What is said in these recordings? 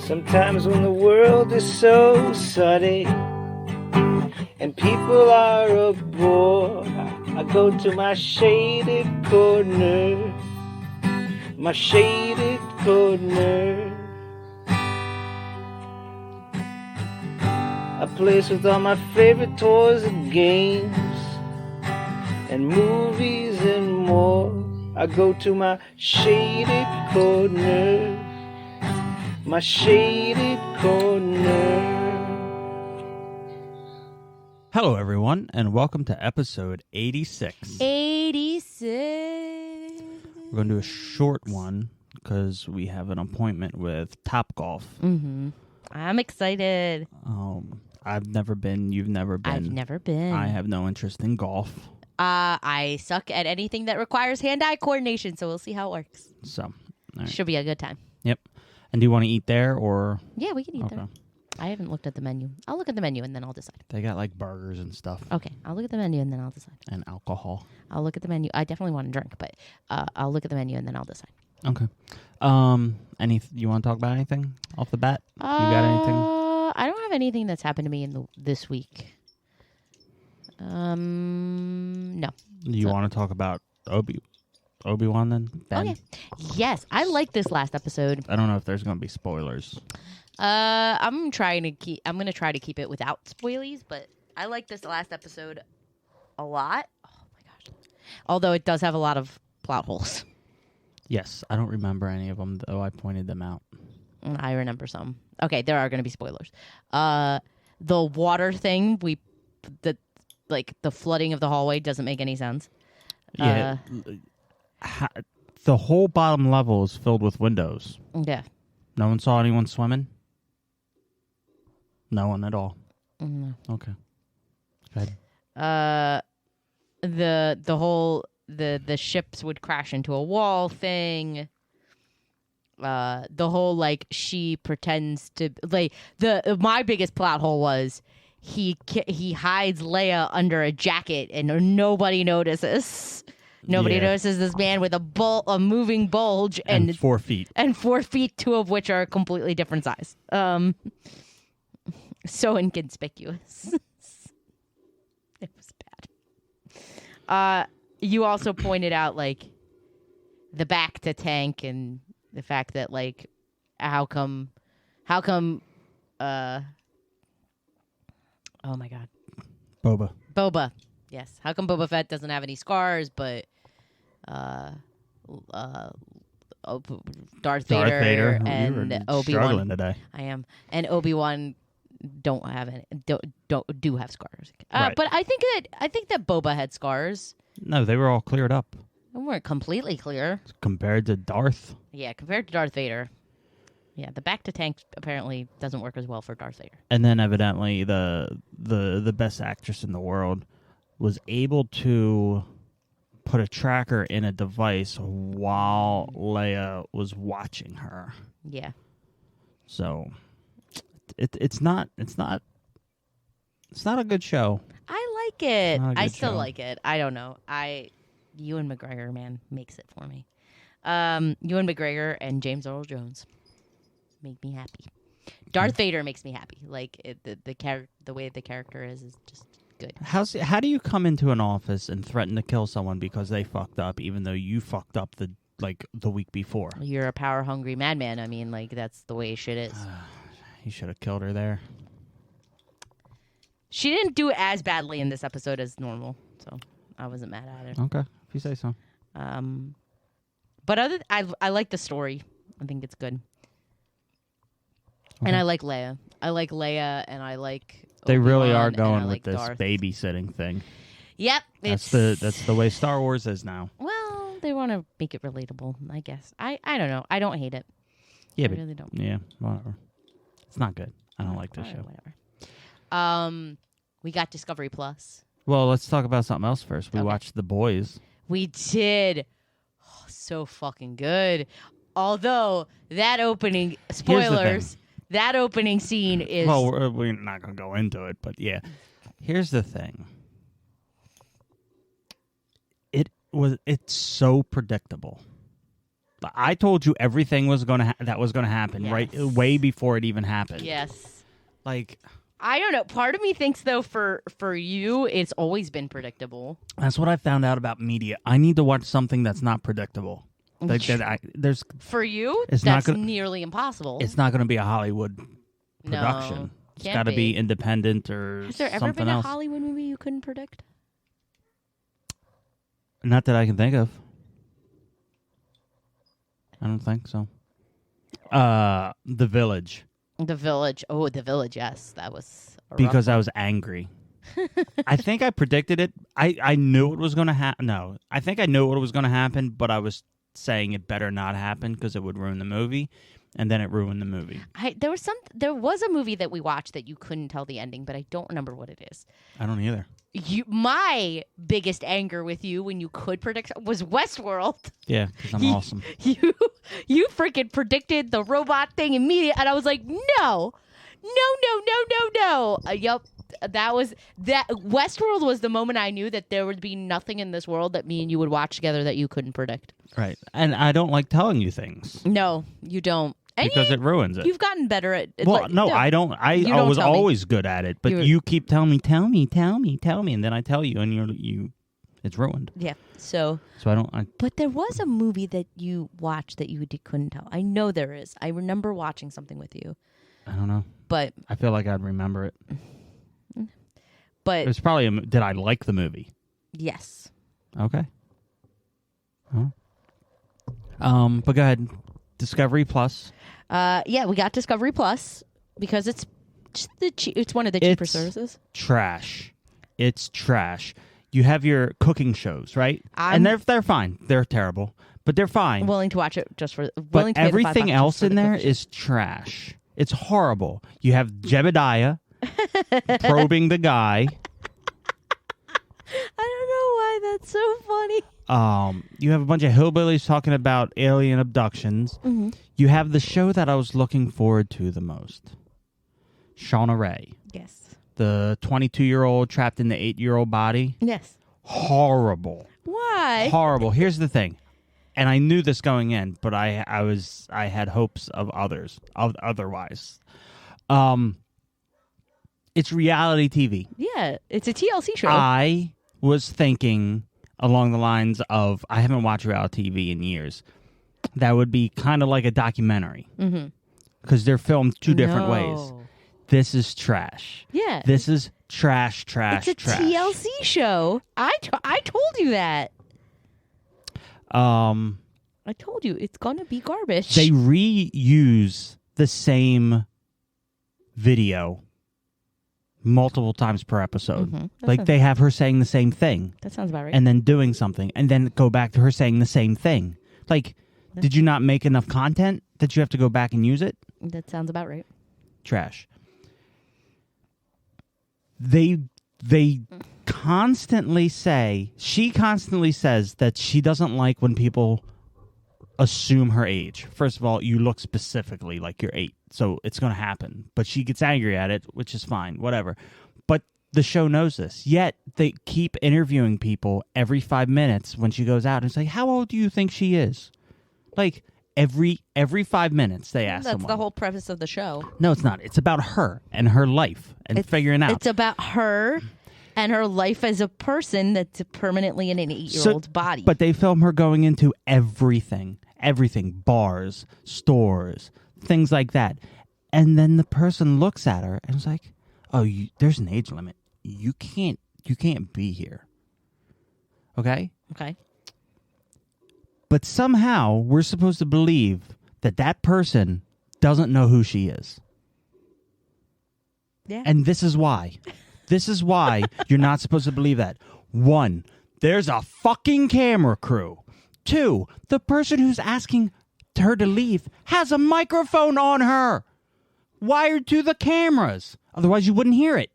Sometimes when the world is so sunny and people are a bore, I go to my shaded corner, my shaded corner. A place with all my favorite toys and games and movies and more. I go to my shaded corner, my shaded corner. Hello, everyone, and welcome to episode 86. 86. We're going to do a short one because we have an appointment with Topgolf. Mm-hmm. I'm excited. I've never been. You've never been. I've never been. I have no interest in golf. I suck at anything that requires hand-eye coordination, so we'll see how it works. So, all right. Should be a good time. Yep. And do you want to eat there or? Yeah, we can eat there. I haven't looked at the menu. I'll look at the menu and then I'll decide. They got like burgers and stuff. Okay, I'll look at the menu and then I'll decide. And alcohol. I'll look at the menu. I definitely want to drink, but I'll look at the menu and then I'll decide. Okay. You want to talk about anything off the bat? You got anything? I don't have anything that's happened to me in this week. No. You want to talk about Obi-Wan then? Ben? Okay. Yes, I like this last episode. I don't know if there's going to be spoilers. I'm gonna try to keep it without spoilies, but I like this last episode a lot. Oh my gosh! Although it does have a lot of plot holes. Yes, I don't remember any of them though. I pointed them out. I remember some. Okay, there are going to be spoilers. The water thing, the flooding of the hallway doesn't make any sense. Yeah, the whole bottom level is filled with windows. Yeah. No one saw anyone swimming? No one at all. Mm-hmm. Okay. Go ahead. The ships would crash into a wall thing. The whole she pretends to my biggest plot hole was he hides Leia under a jacket and nobody notices. Nobody notices this man with a moving bulge and 4 feet. And 4 feet, 2 of which are completely different size. So inconspicuous. It was bad. You also pointed out the back to tank and the fact that how come oh my god. Boba. Yes. How come Boba Fett doesn't have any scars, but Darth Vader and Obi-Wan struggling today. I am. And Obi-Wan don't have any do have scars. Right. But I think that Boba had scars. No, they were all cleared up. They weren't completely clear. Compared to Darth. Yeah, compared to Darth Vader. Yeah, the back to tank apparently doesn't work as well for Darth Vader. And then evidently the best actress in the world was able to put a tracker in a device while Leia was watching her. Yeah. So it's not a good show. I like it. I still show. like it. I don't know. Ewan McGregor, man, makes it for me. Ewan McGregor and James Earl Jones make me happy. Darth Vader makes me happy. The way the character is just good. How do you come into an office and threaten to kill someone because they fucked up, even though you fucked up the week before? You're a power hungry madman. I mean, that's the way shit is. You should have killed her there. She didn't do as badly in this episode as normal, so I wasn't mad at it. Okay, if you say so. But I like the story. I think it's good. Okay. And I like Leia. And I like They Obi-Wan, really are going with this Darth. babysitting thing. Yep. That's the way Star Wars is now. Well, they want to make it relatable, I guess. I don't know. I don't hate it. Yeah, I but really don't. Yeah, whatever. It's not good. I don't like this show. Whatever. We got Discovery Plus. Well, let's talk about something else first. We watched The Boys. We did. Oh, so fucking good. Although that opening spoilers, that opening scene is. Well, we're not going to go into it, but yeah. Here's the thing. It's so predictable. I told you everything was that was gonna happen right way before it even happened. Yes. Like, I don't know. Part of me thinks though for you, it's always been predictable. that's what I found out about media. I need to watch something that's not predictable. Like there's for you, it's that's not gonna, nearly impossible. It's not going to be a Hollywood production. No, it's got to be independent or Has there something ever been else. a Hollywood movie you couldn't predict? Not that I can think of. I don't think so. The Village. The Village. Oh, The Village. Yes, that was because I was angry. I think I predicted it. I knew it was going to happen. No, I think I knew it was going to happen, but I was saying it better not happen because it would ruin the movie, and then it ruined the movie. There was a movie that we watched that you couldn't tell the ending, but I don't remember what it is. I don't either. My biggest anger with you when you could predict was Westworld. Yeah, because I'm awesome. You freaking predicted the robot thing immediately, and I was like, no. Yep. That Westworld was the moment I knew that there would be nothing in this world that me and you would watch together that you couldn't predict. Right. And I don't like telling you things. No, you don't. And because it ruins it. You've gotten better at it. Well, no, I don't. I was always good at it, but you keep telling me, tell me, and then I tell you, and it's ruined. Yeah. So I don't. But there was a movie that you watched that you couldn't tell. I know there is. I remember watching something with you. I don't know. But I feel like I'd remember it. But it's probably did I like the movie? Yes. Okay. But go ahead. Discovery Plus. Yeah, we got Discovery Plus because it's one of the cheaper services. Trash. It's trash. You have your cooking shows, right? And they're fine. They're terrible, but they're fine. Willing to watch it just for. But everything else in there is trash. It's horrible. You have Jebediah probing the guy. I don't know why that's so funny. You have a bunch of hillbillies talking about alien abductions. Mm-hmm. You have the show that I was looking forward to the most. Shauna Ray. Yes. The 22-year-old trapped in the 8-year-old body. Yes. Horrible. Why? Horrible. Here's the thing. And I knew this going in, but I had hopes of otherwise. It's reality TV. Yeah, it's a TLC show. I was thinking along the lines of, I haven't watched reality TV in years. That would be kind of like a documentary. Mm-hmm. Because they're filmed two different ways. This is trash. Yeah. This is trash. It's a TLC show. I told you that. I told you it's gonna be garbage. They reuse the same video multiple times per episode. Mm-hmm. Like they have her saying the same thing. That sounds about right. And then doing something, and then go back to her saying the same thing. Like, did you not make enough content that you have to go back and use it? That sounds about right. Trash. They constantly say, she constantly says that she doesn't like when people assume her age. First of all, you look specifically like you're 8, so it's going to happen. But she gets angry at it, which is fine, whatever. But the show knows this. Yet they keep interviewing people every 5 minutes when she goes out and say, "How old do you think she is?" Like every 5 minutes they ask someone. That's the whole premise of the show. No, it's not. It's about her and her life and figuring out. It's about her and her life as a person that's permanently in an 8-year-old's body. But they film her going into everything, bars, stores, things like that. And then the person looks at her and is like, "Oh, there's an age limit. You can't be here." Okay? Okay. But somehow we're supposed to believe that person doesn't know who she is. Yeah. And this is why. This is why you're not supposed to believe that. 1, there's a fucking camera crew. 2, the person who's asking her to leave has a microphone on her, wired to the cameras. Otherwise, you wouldn't hear it.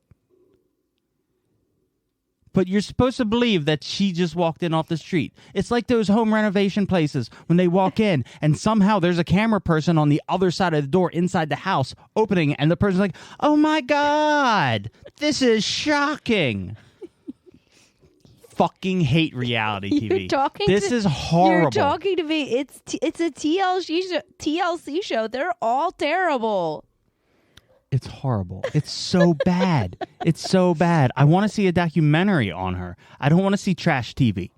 But you're supposed to believe that she just walked in off the street. It's like those home renovation places when they walk in and somehow there's a camera person on the other side of the door inside the house opening, and the person's like, "Oh my God, this is shocking." fucking hate reality TV. You're talking this to, is horrible. You're talking to me. It's a TLC show. They're all terrible. It's horrible. It's so bad. It's so bad. I want to see a documentary on her. I don't want to see trash TV.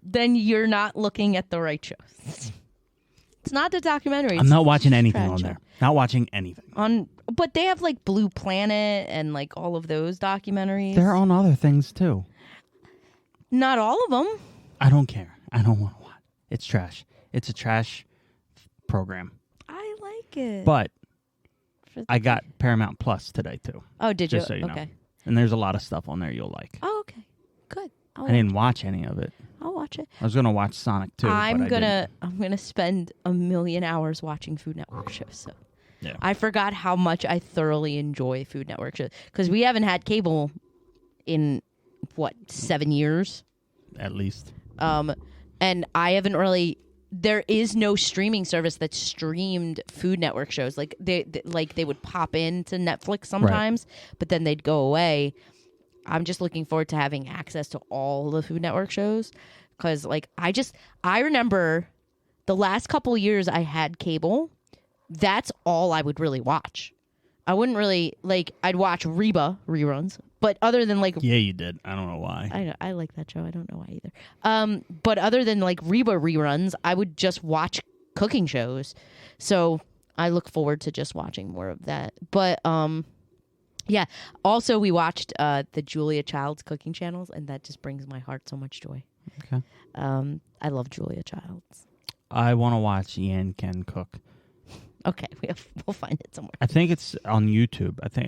Then you're not looking at the right shows. It's not the documentary. I'm not watching anything on show. there. Not watching anything. But they have like Blue Planet and like all of those documentaries. They're on other things too. Not all of them. I don't care. I don't want to watch. It's trash. It's a trash program. I like it. But I got Paramount Plus today too. Oh, did you? Just so you okay. know. And there's a lot of stuff on there you'll like. Oh, okay. Good. I didn't watch any of it. I'll watch it. I was gonna watch Sonic 2. I'm gonna spend 1,000,000 hours watching Food Network shows. So yeah. I forgot how much I thoroughly enjoy Food Network shows because we haven't had cable in 7 years at least. And I haven't really. There is no streaming service that streamed Food Network shows. Like they would pop into Netflix sometimes, but then they'd go away. I'm just looking forward to having access to all the Food Network shows because, like, I remember the last couple years I had cable. That's all I would really watch. I wouldn't really I'd watch Reba reruns, but other than yeah, you did. I don't know why. I like that show. I don't know why either. But other than Reba reruns, I would just watch cooking shows. So I look forward to just watching more of that. But yeah. Also, we watched the Julia Childs cooking channels, and that just brings my heart so much joy. Okay. I love Julia Childs. I want to watch Yan Ken cook. Okay, we'll find it somewhere. I think it's on YouTube. I think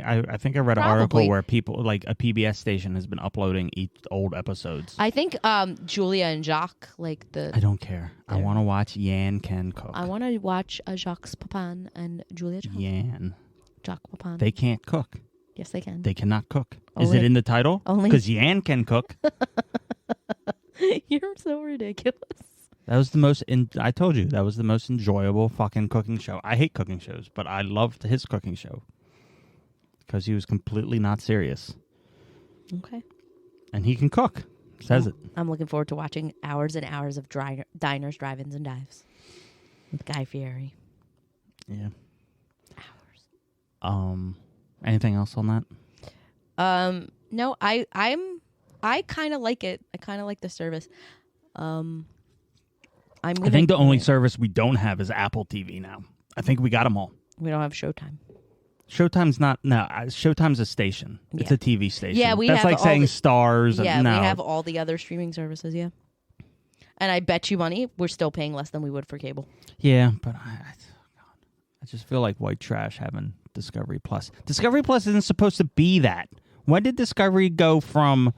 I read an article where people a PBS station has been uploading old episodes. I think Julia and Jacques I don't care. I want to watch Yan Ken cook. I want to watch Jacques Pepin and Julia Childs. Jacques Pepin. They can't cook. Yes, they can. They cannot cook. Is it in the title? Only because Yan can cook. You're so ridiculous. That was I told you, that was the most enjoyable fucking cooking show. I hate cooking shows, but I loved his cooking show. Because he was completely not serious. Okay. And he can cook. Says it. I'm looking forward to watching hours and hours of diners, drive-ins, and dives. With Guy Fieri. Yeah. Hours. Anything else on that? No, I kind of like it. I kind of like the service. I think the only service we don't have is Apple TV now. I think we got them all. We don't have Showtime. Showtime's not. No, Showtime's a station. Yeah. It's a TV station. Yeah, That's like saying Stars. Yeah, no. we have all the other streaming services. Yeah, and I bet you money we're still paying less than we would for cable. Yeah, but I just feel like white trash having Discovery Plus. Discovery Plus isn't supposed to be that. When did Discovery go from?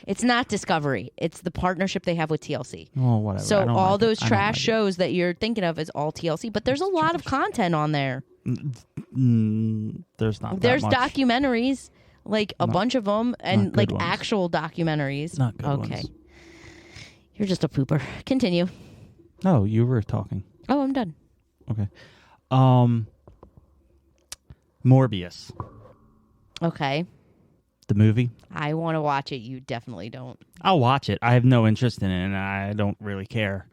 It's not Discovery. It's the partnership they have with TLC. Oh, whatever. So all those trash shows that you're thinking of is all TLC, but there's a lot of content on there. There's not. There's that much. Documentaries, a bunch of them, and ones. actual documentaries. Not good okay. ones. You're just a pooper. Continue. No, you were talking. Oh, I'm done. Okay. Morbius. Okay. The movie? I want to watch it. You definitely don't. I'll watch it. I have no interest in it, and I don't really care.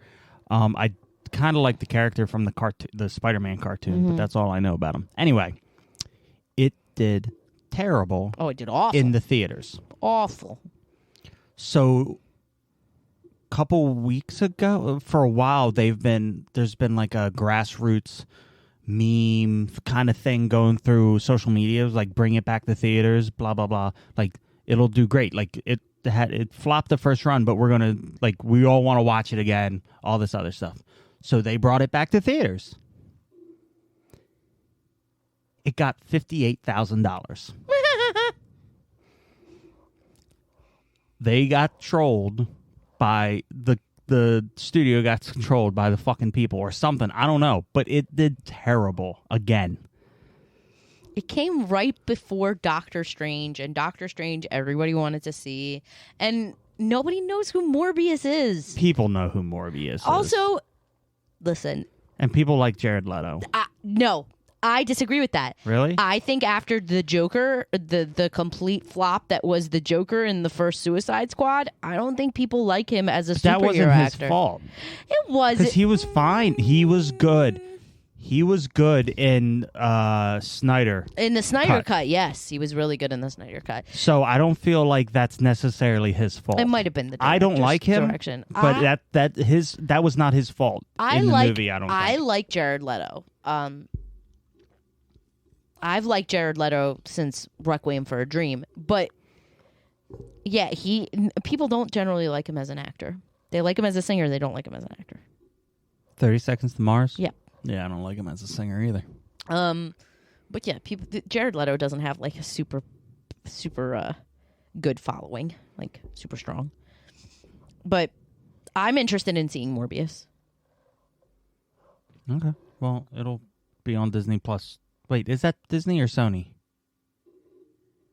I kind of like the character from the Spider-Man cartoon, but that's all I know about him. Anyway, it did terrible. Oh, it did awful. In the theaters. Awful. So, a couple weeks ago, for a while, there's been like a grassroots meme kind of thing going through social media, like bring it back to theaters, blah blah blah. Like it'll do great. Like it flopped the first run, but we're gonna we all want to watch it again. All this other stuff. So they brought it back to theaters. It got $58,000. They got trolled by the studio got controlled by the fucking people or something. I don't know. But it did terrible again. It came right before Doctor Strange, and Doctor Strange everybody wanted to see. And nobody knows who Morbius is. People know who Morbius is. Also, listen. And people like Jared Leto. No. I disagree with that. Really? I think after the Joker, the complete flop that was the Joker in the first Suicide Squad, I don't think people like him as a superhero That wasn't actor. his fault. It was. Because he was fine. He was good. He was good in Snyder. In the Snyder cut, yes. He was really good in the Snyder cut. So I don't feel like that's necessarily his fault. It might have been the I don't like him, direction. but that was not his fault in the movie, I don't think. I like Jared Leto. I've liked Jared Leto since Requiem for a Dream. But, yeah, people don't generally like him as an actor. They like him as a singer. They don't like him as an actor. 30 Seconds to Mars? Yeah. Yeah, I don't like him as a singer either. But yeah, Jared Leto doesn't have like a super good following, like super strong. But I'm interested in seeing Morbius. Okay. Well, it'll be on Disney Plus. Wait, is that Disney or Sony?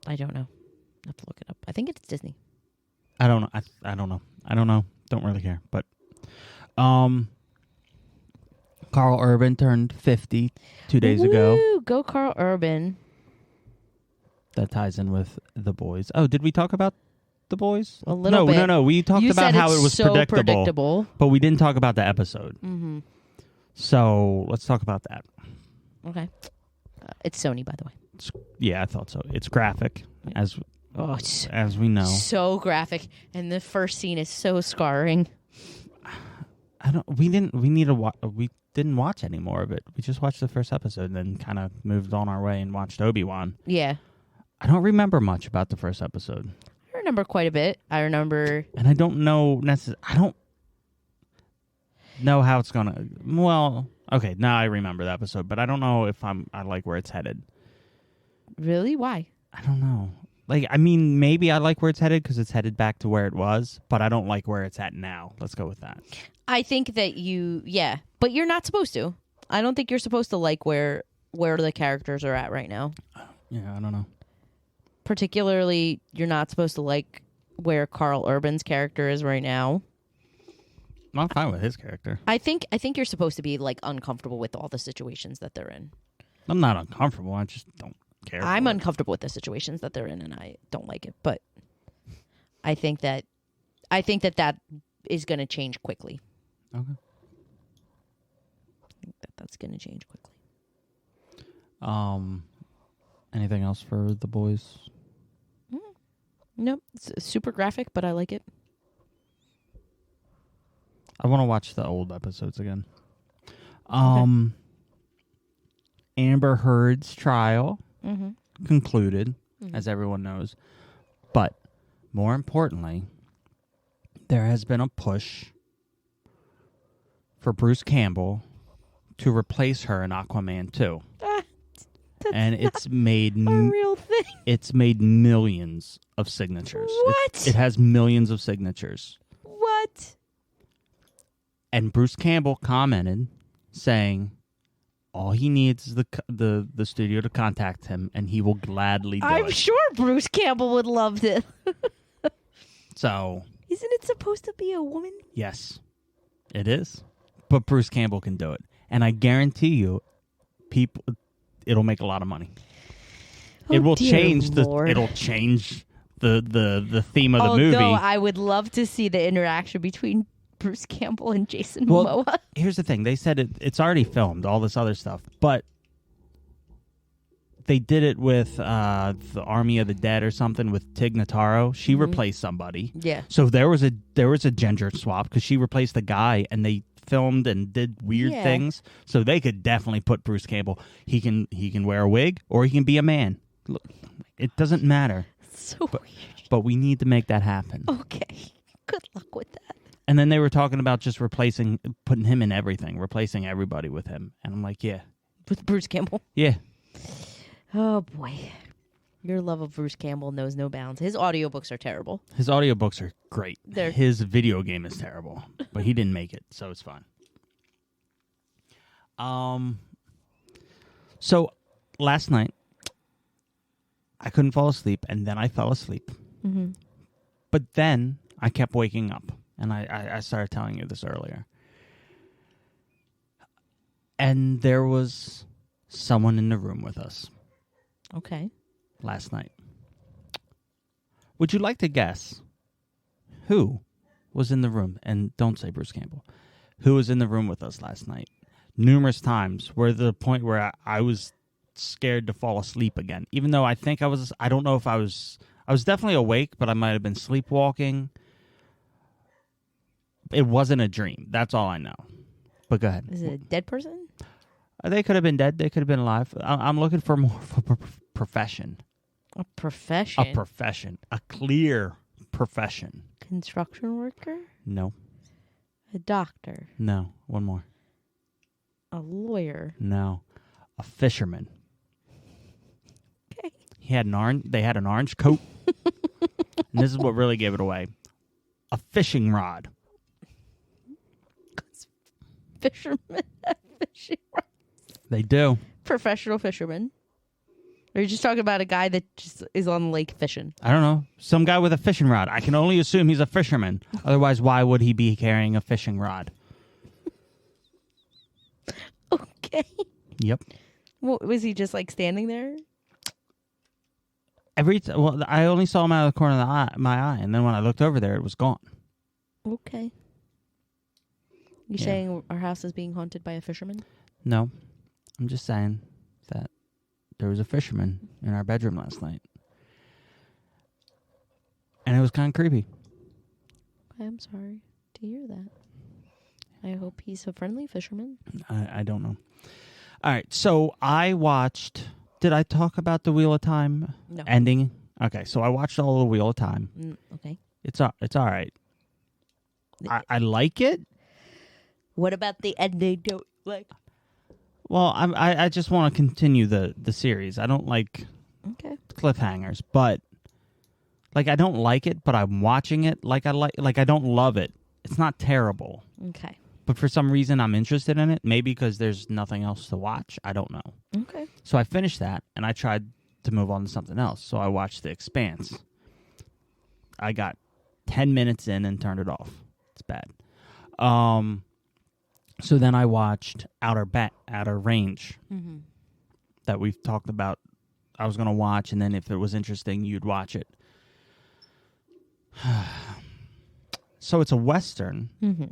I don't know. I have to look it up. I think it's Disney. I don't know. I don't know. I don't know. Don't really care. But Karl Urban turned 50 2 days ago. Go Karl Urban. That ties in with The Boys. Oh, did we talk about The Boys? A little bit. No. We talked You about said how it's it was so predictable. but we didn't talk about the episode. Mm-hmm. So let's talk about that. Okay. It's Sony, by the way. Yeah, I thought so. It's graphic, as we know. So graphic, and the first scene is so scarring. We didn't watch any more of it. We just watched the first episode and then kind of moved on our way and watched Obi-Wan. Yeah. I don't remember much about the first episode. I remember quite a bit. And I don't know I don't know how it's gonna. Well, okay, now I remember the episode, but I don't know if I like where it's headed. Really? Why? I don't know. Like, I mean, maybe I like where it's headed because it's headed back to where it was, but I don't like where it's at now. Let's go with that. I think that but you're not supposed to. I don't think you're supposed to like where the characters are at right now. Yeah, I don't know. Particularly, you're not supposed to like where Karl Urban's character is right now. I'm fine with his character. I think you're supposed to be like uncomfortable with all the situations that they're in. I'm not uncomfortable. I just don't care. I'm uncomfortable with the situations that they're in, and I don't like it. But I think that is going to change quickly. Okay. I think that's going to change quickly. Anything else for The Boys? Nope. It's super graphic, but I like it. I want to watch the old episodes again. Okay. Amber Heard's trial Mm-hmm. concluded, as everyone knows. But more importantly, there has been a push for Bruce Campbell to replace her in Aquaman 2. And it's made a real thing. It's made millions of signatures. What? It has millions of signatures. What? And Bruce Campbell commented saying all he needs is the studio to contact him, and he will gladly do it. I'm sure Bruce Campbell would love this. So, isn't it supposed to be a woman? yes, it is. But Bruce Campbell can do it, and I guarantee you, it'll make a lot of money. Oh, it will dear change Lord. It'll change the theme of the movie. Although I would love to see the interaction between Bruce Campbell and Jason Momoa. Here's the thing. They said it's already filmed, all this other stuff, but they did it with the Army of the Dead or something with Tig Notaro. She replaced somebody. Yeah. So there was a gender swap because she replaced the guy, and they filmed and did weird things. So they could definitely put Bruce Campbell. He can wear a wig or he can be a man. Look, it doesn't matter. So weird. But we need to make that happen. Okay. Good luck with that. And then they were talking about just putting him in everything, replacing everybody with him. And I'm like, yeah. With Bruce Campbell? Yeah. Oh, boy. Your love of Bruce Campbell knows no bounds. His audiobooks are terrible. His audiobooks are great. They're... His video game is terrible. But he didn't make it, so it's fine. So last night, I couldn't fall asleep, and then I fell asleep. Mm-hmm. But then I kept waking up. And I started telling you this earlier. And there was someone in the room with us Okay. last night. Would you like to guess who was in the room? And don't say Bruce Campbell. Who was in the room with us last night? Numerous times, where the point where I was scared to fall asleep again. Even though I think I don't know if I was definitely awake, but I might have been sleepwalking. It wasn't a dream. That's all I know. But go ahead. Is it a dead person? They could have been dead. They could have been alive. I'm looking for more of a profession. A profession? A profession. A clear profession. Construction worker? No. A doctor? No. One more. A lawyer? No. A fisherman. Okay. They had an orange coat. And this is what really gave it away. A fishing rod. Fishermen have fishing rods. They do. Professional fisherman. Or you're just talking about a guy that just is on the lake fishing? I don't know. Some guy with a fishing rod. I can only assume he's a fisherman. Otherwise, why would he be carrying a fishing rod? Okay. Yep. What, was he just like standing there? I only saw him out of the corner of my eye, and then when I looked over there, it was gone. Okay. You Yeah. saying our house is being haunted by a fisherman? No. I'm just saying that there was a fisherman in our bedroom last night. And it was kind of creepy. I'm sorry to hear that. I hope he's a friendly fisherman. I don't know. All right, so I watched... Did I talk about the Wheel of Time No. ending? Okay, so I watched all the Wheel of Time. Okay. It's all right. I like it. What about the ending? Don't like. Well, I just want to continue the series. I don't like cliffhangers, but I don't like it, but I'm watching it. I don't love it. It's not terrible. Okay. But for some reason, I'm interested in it. Maybe because there's nothing else to watch. I don't know. Okay. So I finished that, and I tried to move on to something else. So I watched The Expanse. I got 10 minutes in and turned it off. It's bad. So then I watched Outer Range that we've talked about. I was going to watch, and then if it was interesting, you'd watch it. So it's a Western. Mm-hmm.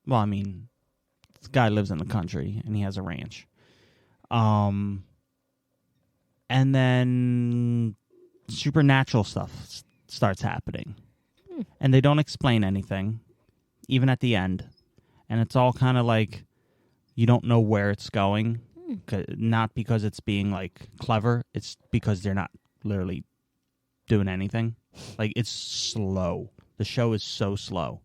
Well, I mean, this guy lives in the country, and he has a ranch. And then supernatural stuff starts happening. And they don't explain anything, even at the end. And it's all kind of like you don't know where it's going. Not because it's being, clever. It's because they're not literally doing anything. It's slow. The show is so slow.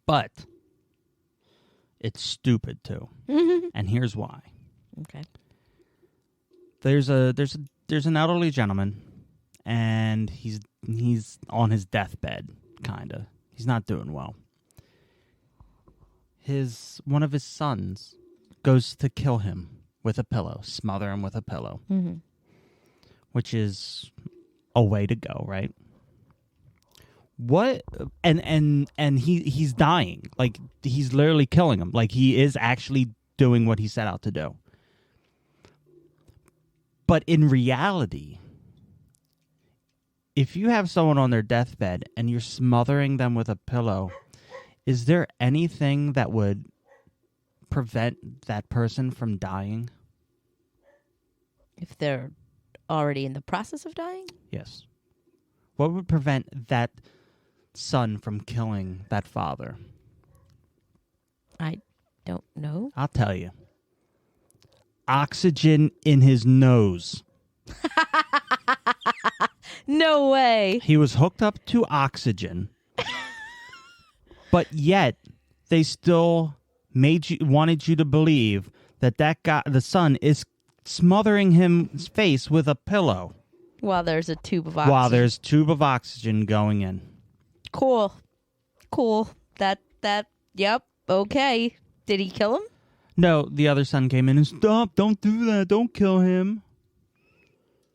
But it's stupid too. And here's why. Okay. There's an elderly gentleman, and he's on his deathbed, kinda. He's not doing well. One of his sons goes to kill him with a pillow, smother him with a pillow, which is a way to go, right? What? And he's dying. He's literally killing him. He is actually doing what he set out to do. But in reality, if you have someone on their deathbed and you're smothering them with a pillow, is there anything that would prevent that person from dying? If they're already in the process of dying? Yes. What would prevent that son from killing that father? I don't know. I'll tell you. Oxygen in his nose. No way. He was hooked up to oxygen, but yet they still wanted you to believe that guy, the son, is smothering his face with a pillow While there's a tube of oxygen. while there's tube of oxygen going in. Cool. That. Yep. Okay. Did he kill him? No, the other son came in and stop! Don't do that! Don't kill him!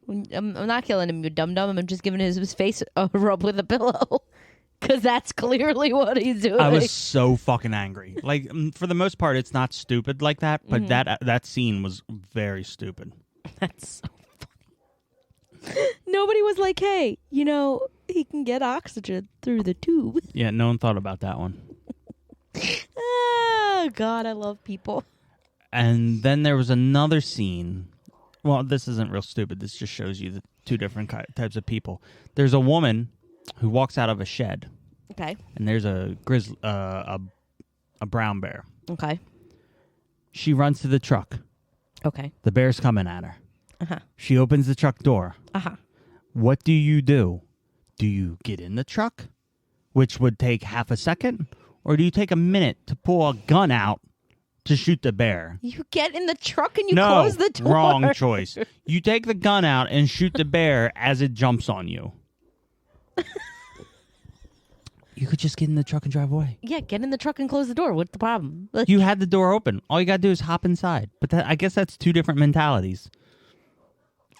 I'm not killing him, you dum-dum. I'm just giving his face a rub with a pillow. Because that's clearly what he's doing. I was so fucking angry. Like, for the most part, it's not stupid like that, but that scene was very stupid. That's so funny. Nobody was like, hey, he can get oxygen through the tube. Yeah, no one thought about that one. Oh, God, I love people. And then there was another scene. Well, this isn't real stupid. This just shows you the two different types of people. There's a woman who walks out of a shed. Okay. And there's a brown bear. Okay. She runs to the truck. Okay. The bear's coming at her. Uh-huh. She opens the truck door. Uh-huh. What do? Do you get in the truck, which would take half a second? Or do you take a minute to pull a gun out to shoot the bear? You get in the truck and you close the door. Wrong choice. You take the gun out and shoot the bear as it jumps on you. You could just get in the truck and drive away. Yeah, get in the truck and close the door. What's the problem? You had the door open. All you got to do is hop inside. But I guess that's two different mentalities.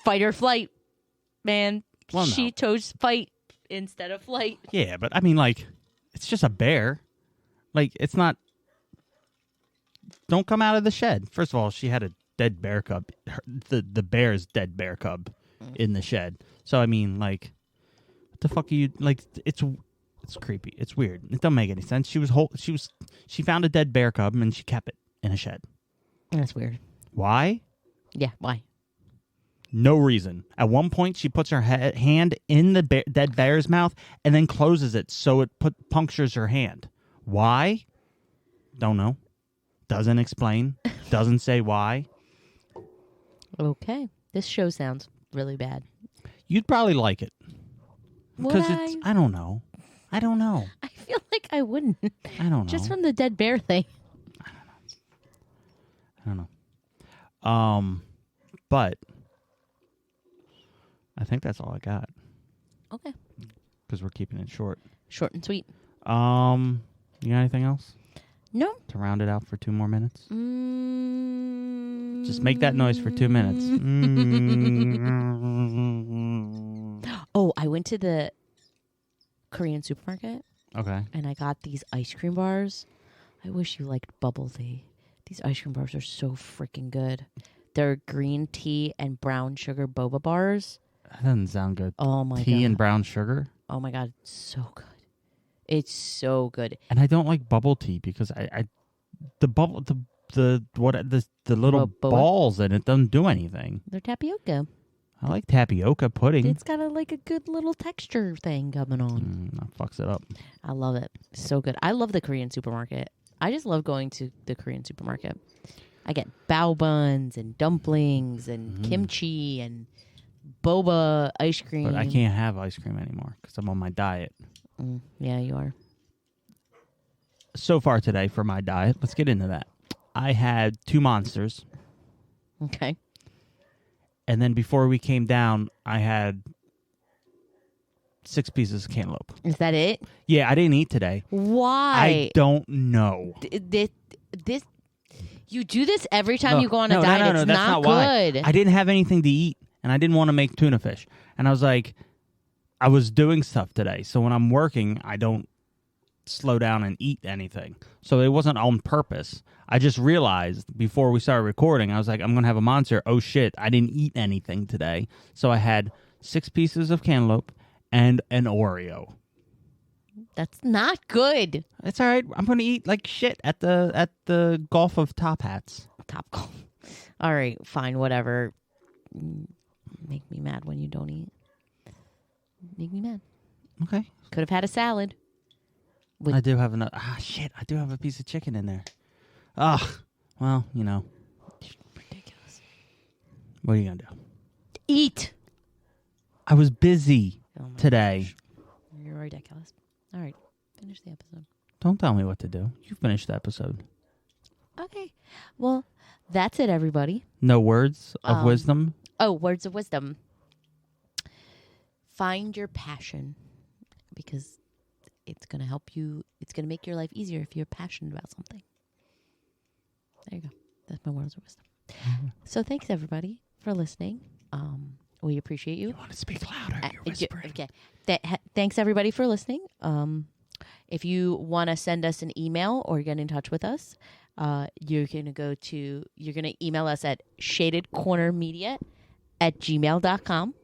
Fight or flight, man. Well, no. She chose fight instead of flight. Yeah, but I mean, like, it's just a bear. Like, it's not... Don't come out of the shed. First of all, she had a dead bear cub. The bear's dead bear cub in the shed. So, I mean, like, what the fuck are you... Like, it's creepy. It's weird. It doesn't make any sense. She found a dead bear cub and she kept it in a shed. That's weird. Why? Yeah, why? No reason. At one point, she puts her hand in the dead bear's mouth and then closes it so it punctures her hand. Why? Don't know. Doesn't explain. Doesn't say why. Okay. This show sounds really bad. You'd probably like it. Because I don't know. I feel like I wouldn't. I don't know. Just from the dead bear thing. I don't know. But I think that's all I got. Okay. Because we're keeping it short. Short and sweet. You got anything else? No. To round it out for 2 more minutes? Just make that noise for 2 minutes. Oh, I went to the Korean supermarket. Okay. And I got these ice cream bars. I wish you liked bubble tea. These ice cream bars are so freaking good. They're green tea and brown sugar boba bars. That doesn't sound good. Oh my god. Tea and brown sugar? Oh my god, it's so good. It's so good. And I don't like bubble tea because the little Boba? balls in it doesn't do anything. They're tapioca. I like tapioca pudding. It's got a good little texture thing going on. That fucks it up. I love it. So good. I love the Korean supermarket. I just love going to the Korean supermarket. I get bao buns and dumplings and kimchi and boba ice cream. But I can't have ice cream anymore because I'm on my diet. Yeah, you are. So far today for my diet, let's get into that. I had 2 Monsters. Okay. And then before we came down, I had 6 pieces of cantaloupe. Is that it? Yeah, I didn't eat today. Why? I don't know. This you do this every time you go on a no, diet. No, it's that's not good. Why. I didn't have anything to eat, and I didn't want to make tuna fish. And I was like, I was doing stuff today, so when I'm working, I don't slow down and eat anything. So it wasn't on purpose. I just realized before we started recording, I was like, I'm going to have a monster. Oh, shit, I didn't eat anything today. So I had 6 pieces of cantaloupe and an Oreo. That's not good. It's all right. I'm going to eat like shit at the Gulf of Top Hats. Top golf. All right, fine, whatever. Make me mad when you don't eat. Make me mad. Okay. Could have had a salad. I do have another. Shit. I do have a piece of chicken in there. Well, you know. Ridiculous. What are you going to do? Eat. I was busy today. Gosh. You're ridiculous. All right. Finish the episode. Don't tell me what to do. You finished the episode. Okay. Well, that's it, everybody. No words of wisdom? Oh, words of wisdom. Find your passion because it's going to help you. It's going to make your life easier if you're passionate about something. There you go. That's my words of wisdom. So thanks, everybody, for listening. We appreciate you. You want to speak louder? You're Uh, whispering. Okay. Thanks everybody for listening. If you want to send us an email or get in touch with us, you're gonna email us at shadedcornermedia@gmail.com,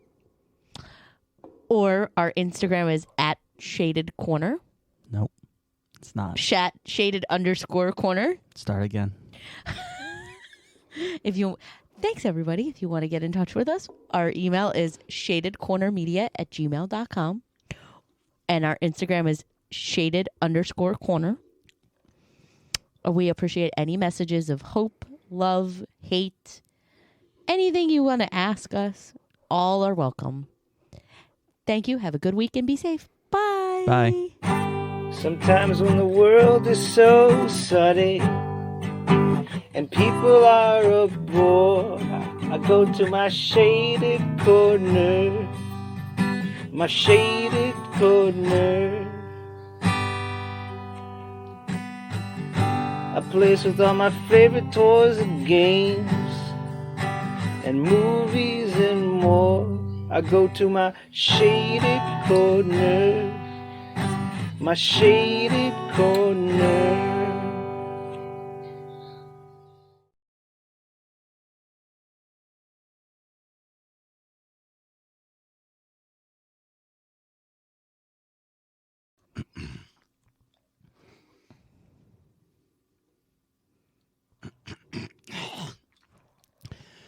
or our Instagram is at shadedcorner. Nope, it's not. Shaded_corner. Start again. Thanks everybody. If you want to get in touch with us, our email is shadedcornermedia@gmail.com, and our Instagram is shaded_corner. We appreciate any messages of hope, love, hate, anything you want to ask us. All are welcome. Thank you. Have a good week and be safe. Bye. Bye. Sometimes when the world is so sunny and people are a bore, I go to my shaded corner, my shaded corner. A place with all my favorite toys and games and movies and more. I go to my shaded corner, my shaded corner.